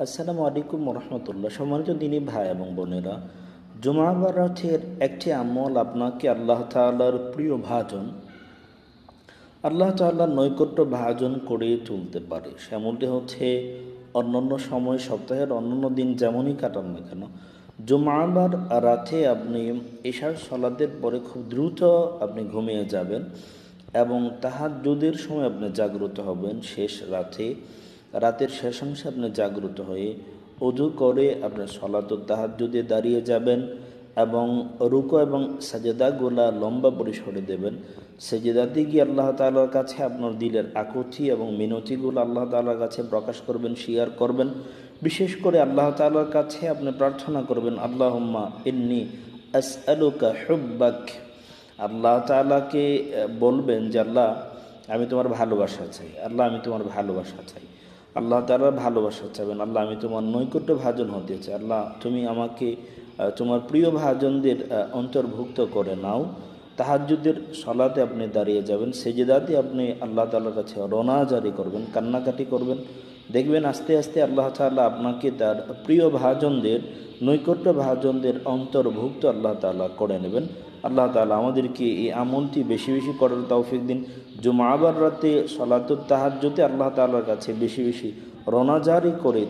আসসালামু আলাইকুম রহমতুল্লাহ। সম্মানিত দিনী ভাই এবং বোনেরা, জুমা বা রাতের একটি আমল আপনাকে আল্লাহ তাআলার প্রিয় ভাজন, আল্লাহ তাআলার নৈকট্য ভাজন করে তুলতে পারে। সে আমলটি হচ্ছে অন্যান্য সময় সপ্তাহের অন্যান্য দিন যেমনই কাটান না কেন, জুমাবার রাতে আপনি এশার সালাতের পরে খুব দ্রুত আপনি ঘুমিয়ে যাবেন এবং তাহাজ্জুদের সময় আপনি জাগ্রত হবেন। রাতের শেষ অংশে আপনি জাগ্রত হয়ে ওযু করে আপনার সলাতুত তাহাজ্জুদে দাঁড়িয়ে যাবেন এবং রুকু এবং সাজেদাগুলা লম্বা পরিসরে দেবেন। সেজদাতে গিয়ে আল্লাহ তাআলার কাছে আপনার দিলের আকুতি এবং মিনতিগুলো আল্লাহ তাআলার কাছে প্রকাশ করবেন, শেয়ার করবেন। বিশেষ করে আল্লাহ তাআলার কাছে আপনি প্রার্থনা করবেন, আল্লাহুম্মা ইন্নী আসআলুকা হুব্বাক। আল্লাহ তাআলাকে বলবেন যে আল্লাহ, আমি তোমার ভালোবাসা চাই। আল্লাহ, আমি তোমার ভালোবাসা চাই। আল্লাহ তাআলার ভালোবাসা চাইবেন। আল্লাহ, আমি তোমার নৈকট্য ভাজন হতে চাই। আল্লাহ, তুমি আমাকে তোমার প্রিয় ভাজনদের অন্তর্ভুক্ত করে নাও। তাহাজ্জুদের সলাতে আপনি দাঁড়িয়ে যাবেন, সেজদাতে আপনি আল্লাহ তাআলার কাছে রোনা জারি করবেন, কান্নাকাটি করবেন। দেখবেন আস্তে আস্তে আল্লাহ তাআলা আপনাকে তার প্রিয় ভাজনদের, নৈকট্য ভাজনদের অন্তর্ভুক্ত আল্লাহ তাআলা করে নেবেন। আল্লাহ তাআলা আমাদেরকে এই আমলটি বেশি বেশি করার তৌফিক দিন। জুমআবার রাতে সলাতুত তাহাজ্জুদে আল্লাহ তাআলার কাছে বেশি বেশি রোনা জারি করে